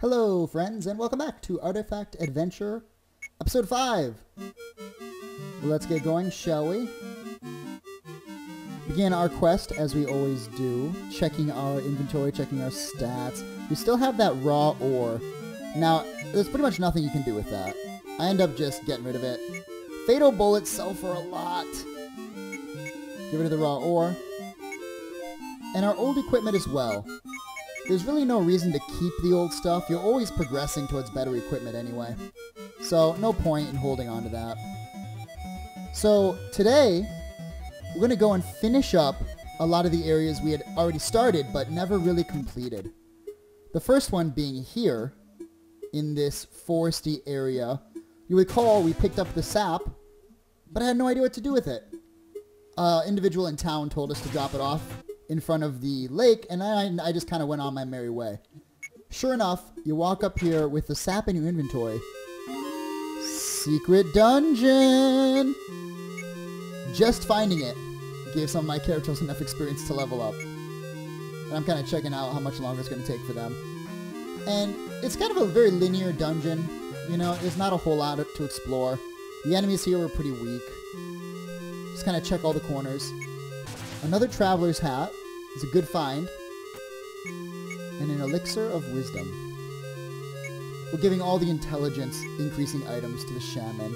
Hello, friends, and welcome back to Artifact Adventure, Episode 5. Let's get going, shall we? Begin our quest, as we always do, checking our inventory, checking our stats. We still have that raw ore. Now, there's pretty much nothing you can do with that. I end up just getting rid of it. Fatal bullets sell for a lot. Get rid of the raw ore. And our old equipment as well. There's really no reason to keep the old stuff. You're always progressing towards better equipment anyway. So, no point in holding on to that. So, today, we're going to go and finish up a lot of the areas we had already started, but never really completed. The first one being here, in this foresty area. You recall we picked up the sap, but I had no idea what to do with it. Individual in town told us to drop it off in front of the lake, and I just kind of went on my merry way. Sure enough, you walk up here with the sap in your inventory. Secret dungeon! Just finding it gave some of my characters enough experience to level up. And I'm kind of checking out how much longer it's going to take for them. And it's kind of a very linear dungeon. You know, there's not a whole lot to explore. The enemies here were pretty weak. Just kind of check all the corners. Another traveler's hat is a good find. And an elixir of wisdom. We're giving all the intelligence increasing items to the shaman,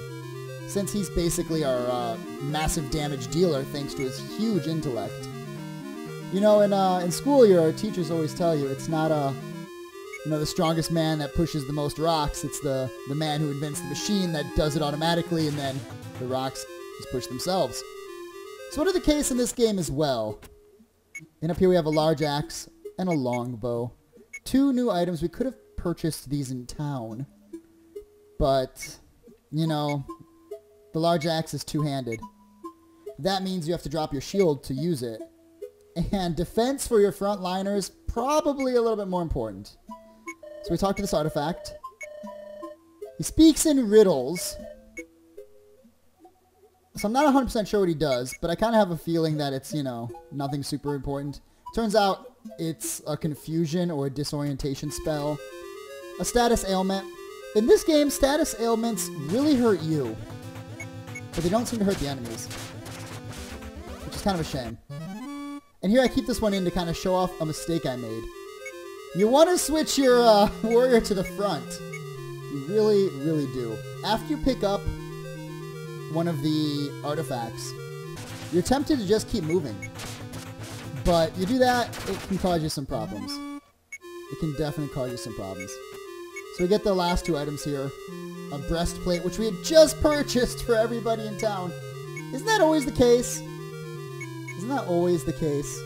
since he's basically our massive damage dealer thanks to his huge intellect. You know, in school, your teachers always tell you it's not the strongest man that pushes the most rocks. It's the man who invents the machine that does it automatically, and then the rocks just push themselves. Sort of the case in this game as well. And up here we have a large axe and a longbow. Two new items. We could have purchased these in town, but, you know, the large axe is two-handed. That means you have to drop your shield to use it. And defense for your frontliners, probably a little bit more important. So we talk to this artifact. He speaks in riddles. So I'm not 100% sure what he does, but I kind of have a feeling that it's, you know, nothing super important. Turns out it's a confusion or a disorientation spell. A status ailment. In this game, status ailments really hurt you, but they don't seem to hurt the enemies, which is kind of a shame. And here I keep this one in to kind of show off a mistake I made. You want to switch your warrior to the front. You really, really do. After you pick up one of the artifacts, you're tempted to just keep moving. But you do that, it can cause you some problems. It can definitely cause you some problems. So we get the last two items here. A breastplate, which we had just purchased for everybody in town. Isn't that always the case? Isn't that always the case?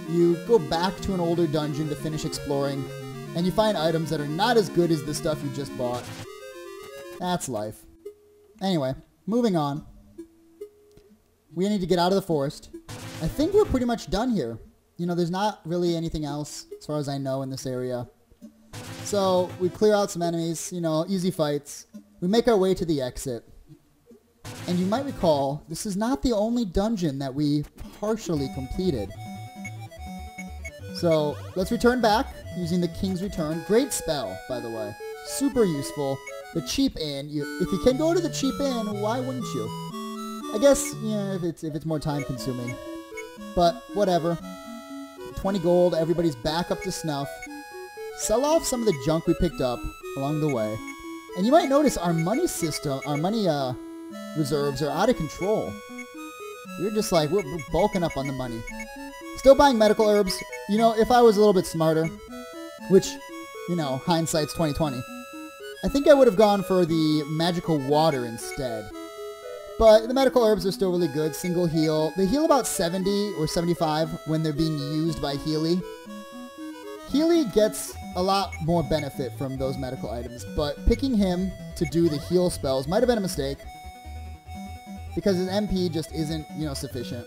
You go back to an older dungeon to finish exploring, and you find items that are not as good as the stuff you just bought. That's life. Anyway, moving on. We need to get out of the forest. I think we're pretty much done here. You know, there's not really anything else, as far as I know, in this area. So, we clear out some enemies, you know, easy fights. We make our way to the exit. And you might recall, this is not the only dungeon that we partially completed. So, let's return back using the King's Return. Great spell, by the way. Super useful. The cheap inn. If you can go to the cheap inn, why wouldn't you? I guess, yeah, if it's more time consuming. But, whatever. 20 gold, everybody's back up to snuff. Sell off some of the junk we picked up along the way. And you might notice our money system, our money reserves are out of control. We're just like, we're bulking up on the money. Still buying medical herbs. You know, if I was a little bit smarter, which, you know, hindsight's 20/20, I think I would have gone for the magical water instead. But the medical herbs are still really good. Single heal. They heal about 70 or 75 when they're being used by Healy. Healy gets a lot more benefit from those medical items, but picking him to do the heal spells might have been a mistake, because his MP just isn't, you know, sufficient.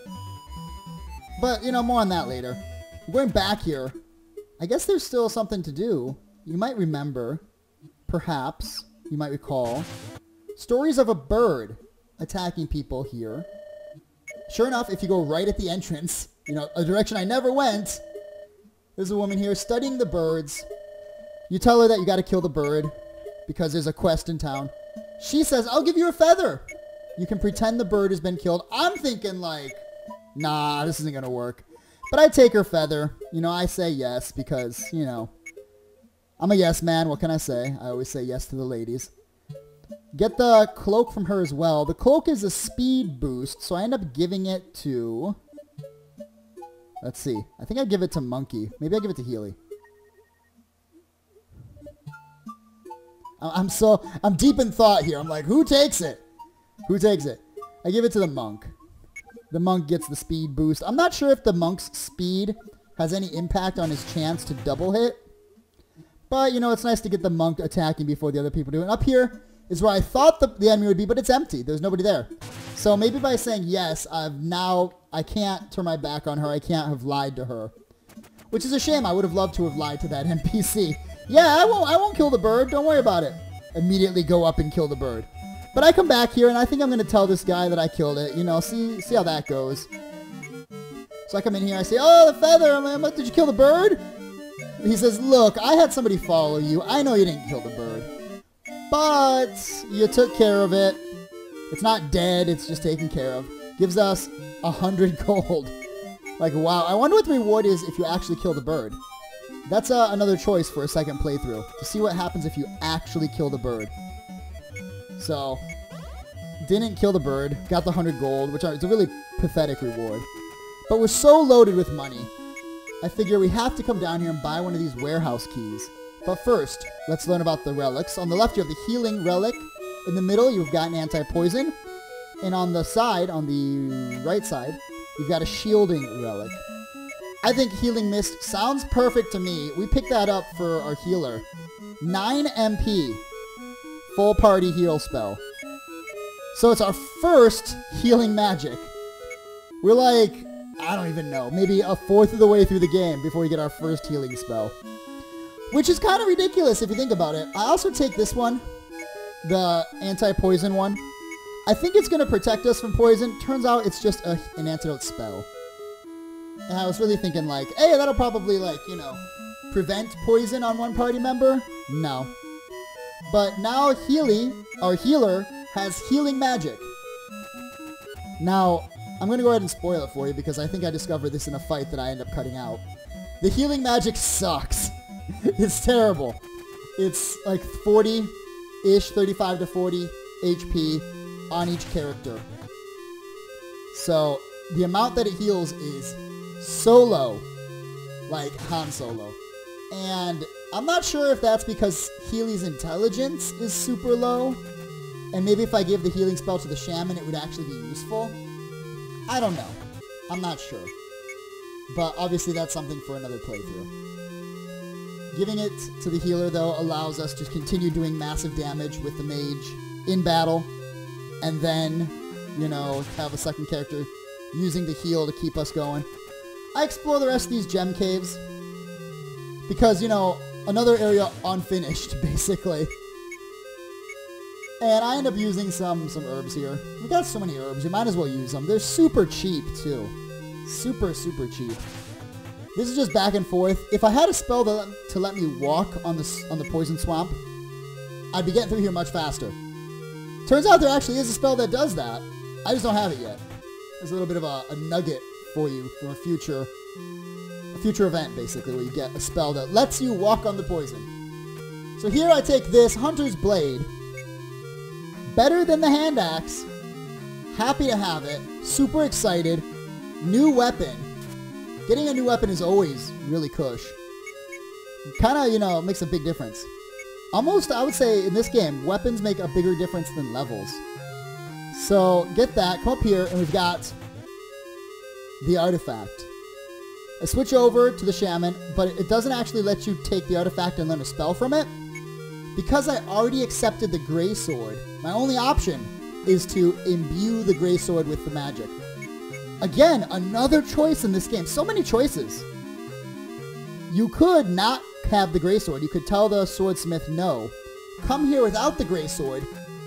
But, you know, more on that later. Going back here, I guess there's still something to do. You might remember, perhaps, you might recall, stories of a bird attacking people here. Sure enough, if you go right at the entrance, you know, a direction I never went, there's a woman here studying the birds. You tell her that you got to kill the bird because there's a quest in town. She says, I'll give you a feather. You can pretend the bird has been killed. I'm thinking like, nah, this isn't going to work. But I take her feather. You know, I say yes because, you know, I'm a yes man. What can I say? I always say yes to the ladies. Get the cloak from her as well. The cloak is a speed boost, so I end up giving it to... Let's see. I think I give it to Monkey. Maybe I give it to Healy. I'm deep in thought here. I'm like, who takes it? Who takes it? I give it to the monk. The monk gets the speed boost. I'm not sure if the monk's speed has any impact on his chance to double hit. But, you know, it's nice to get the monk attacking before the other people do. And up here is where I thought the enemy would be, but it's empty. There's nobody there. So maybe by saying yes, I can't turn my back on her. I can't have lied to her. Which is a shame. I would have loved to have lied to that NPC. Yeah, I won't kill the bird. Don't worry about it. Immediately go up and kill the bird. But I come back here, and I think I'm going to tell this guy that I killed it. You know, see how that goes. So I come in here, I say, oh, the feather. Did you kill the bird? He says, look, I had somebody follow you. I know you didn't kill the bird. But you took care of it. It's not dead. It's just taken care of. Gives us 100 gold. Like, wow. I wonder what the reward is if you actually kill the bird. That's another choice for a second playthrough. To see what happens if you actually kill the bird. So, didn't kill the bird. Got the 100 gold, which is a really pathetic reward. But we're so loaded with money. I figure we have to come down here and buy one of these warehouse keys. But first, let's learn about the relics. On the left, you have the healing relic. In the middle, you've got an anti-poison. And on the side, on the right side, you've got a shielding relic. I think Healing Mist sounds perfect to me. We picked that up for our healer. 9 MP. Full party heal spell. So it's our first healing magic. We're like, I don't even know, maybe a fourth of the way through the game before we get our first healing spell. Which is kind of ridiculous if you think about it. I also take this one, the anti-poison one. I think it's going to protect us from poison. Turns out it's just an antidote spell. And I was really thinking like, hey, that'll probably like, you know, prevent poison on one party member. No. But now Healy, our healer, has healing magic. Now, I'm going to go ahead and spoil it for you because I think I discovered this in a fight that I end up cutting out. The healing magic sucks. It's terrible. It's like 40-ish, 35 to 40 HP on each character. So, the amount that it heals is so low, like Han Solo. And I'm not sure if that's because Healy's intelligence is super low, and maybe if I gave the healing spell to the shaman, it would actually be useful. I don't know. I'm not sure. But obviously that's something for another playthrough. Giving it to the healer, though, allows us to continue doing massive damage with the mage in battle, and then, you know, have a second character using the heal to keep us going. I explore the rest of these gem caves because, you know, another area unfinished, basically. And I end up using some herbs here. We got so many herbs, you might as well use them. They're super cheap, too. Super, super cheap. This is just back and forth. If I had a spell to let me walk on the poison swamp, I'd be getting through here much faster. Turns out there actually is a spell that does that. I just don't have it yet. There's a little bit of a nugget for you from a future event, basically, where you get a spell that lets you walk on the poison. So here I take this Hunter's Blade. Better than the hand axe. Happy to have it. Super excited. New weapon. Getting a new weapon is always really cush. Kind of, you know, makes a big difference. Almost, I would say, in this game, weapons make a bigger difference than levels. So, get that. Come up here, and we've got the artifact. I switch over to the shaman, but it doesn't actually let you take the artifact and learn a spell from it. Because I already accepted the gray sword, my only option is to imbue the gray sword with the magic. Again, another choice in this game. So many choices. You could not have the gray sword. You could tell the swordsmith no. Come here without the gray sword.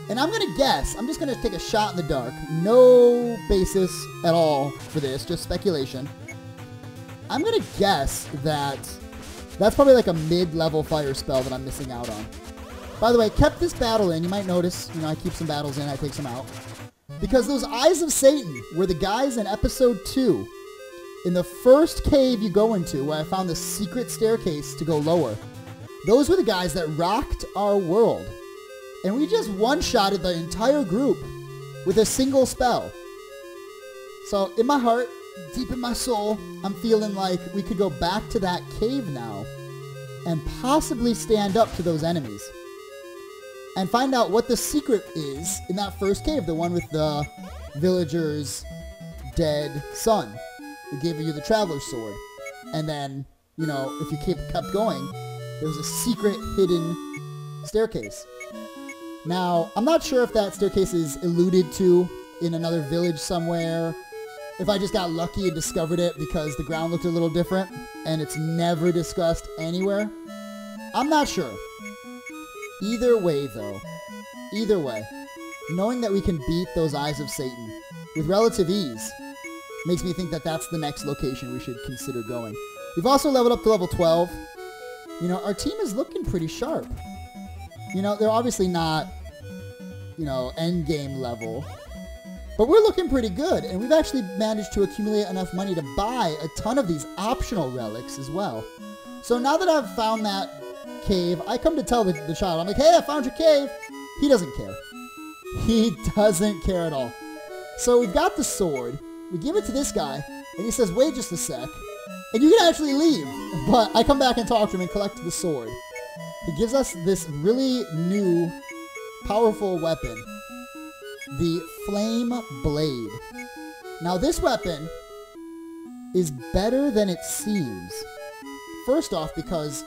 And I'm going to guess. I'm just going to take a shot in the dark. No basis at all for this. Just speculation. I'm going to guess that That's probably like a mid-level fire spell that I'm missing out on. By the way, kept this battle in. You might notice, I keep some battles in, I take some out. Because those Eyes of Satan were the guys in episode 2. In the first cave you go into, where I found the secret staircase to go lower. Those were the guys that rocked our world. And we just one-shotted the entire group with a single spell. So in my heart, deep in my soul, I'm feeling like we could go back to that cave now and possibly stand up to those enemies. And find out what the secret is in that first cave, the one with the villager's dead son. Who gave you the traveler's sword. And then, if you kept going, there was a secret hidden staircase. Now, I'm not sure if that staircase is alluded to in another village somewhere. If I just got lucky and discovered it because the ground looked a little different and it's never discussed anywhere. I'm not sure. Either way, though, knowing that we can beat those Eyes of Satan with relative ease makes me think that that's the next location we should consider going. We've also leveled up to level 12. Our team is looking pretty sharp. They're obviously not, end game level, but we're looking pretty good, and we've actually managed to accumulate enough money to buy a ton of these optional relics as well. So now that I've found that cave, I come to tell the child, I'm like, hey, I found your cave. He doesn't care. He doesn't care at all. So we've got the sword. We give it to this guy, and he says, wait just a sec, and you can actually leave. But I come back and talk to him and collect the sword. He gives us this really new, powerful weapon, the Flame Blade. Now this weapon is better than it seems. First off, because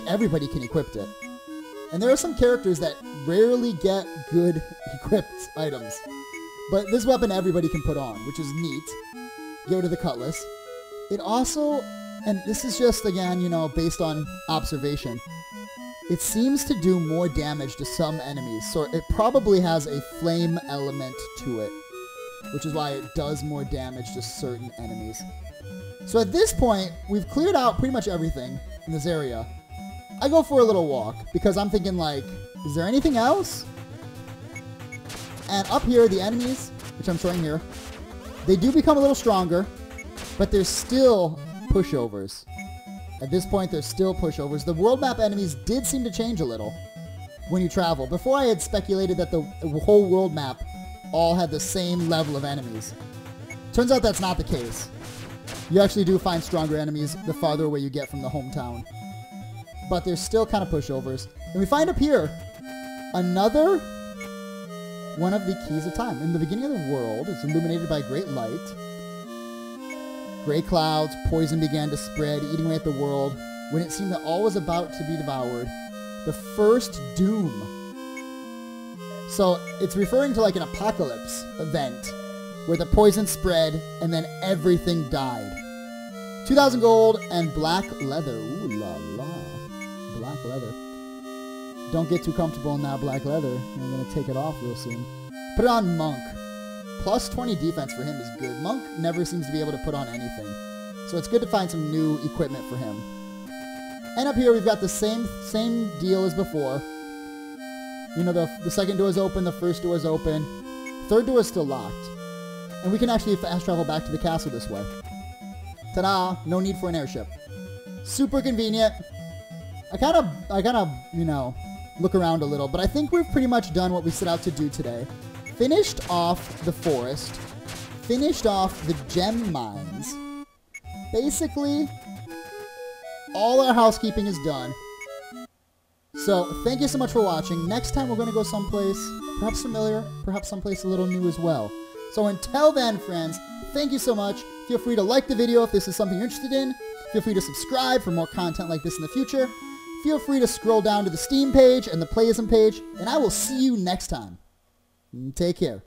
everybody can equip it. And there are some characters that rarely get good equipped items. But this weapon everybody can put on, which is neat. Go to the cutlass. It also, and this is just, again, based on observation, it seems to do more damage to some enemies. So it probably has a flame element to it, which is why it does more damage to certain enemies. So at this point, we've cleared out pretty much everything in this area. I go for a little walk because I'm thinking is there anything else? And up here, the enemies, which I'm showing here, they do become a little stronger, but there's still pushovers. At this point, there's still pushovers. The world map enemies did seem to change a little when you travel. Before, I had speculated that the whole world map all had the same level of enemies. Turns out that's not the case. You actually do find stronger enemies the farther away you get from the hometown. But there's still kind of pushovers. And we find up here another one of the keys of time. In the beginning of the world, it's illuminated by great light. Gray clouds, poison began to spread, eating away at the world. When it seemed that all was about to be devoured, the first doom. So it's referring to an apocalypse event where the poison spread and then everything died. 2,000 gold and black leather. Ooh la la. Black leather. Don't get too comfortable in that black leather. I'm going to take it off real soon. Put it on Monk. Plus 20 defense for him is good. Monk never seems to be able to put on anything. So it's good to find some new equipment for him. And up here we've got the same deal as before. The second door is open, the first door is open. Third door is still locked. And we can actually fast travel back to the castle this way. Ta-da! No need for an airship. Super convenient. I kind of, look around a little, but I think we've pretty much done what we set out to do today. Finished off the forest. Finished off the gem mines. Basically, all our housekeeping is done. So, thank you so much for watching. Next time we're going to go someplace perhaps familiar, perhaps someplace a little new as well. So until then, friends, thank you so much. Feel free to like the video if this is something you're interested in. Feel free to subscribe for more content like this in the future. Feel free to scroll down to the Steam page and the Playism page, and I will see you next time. Take care.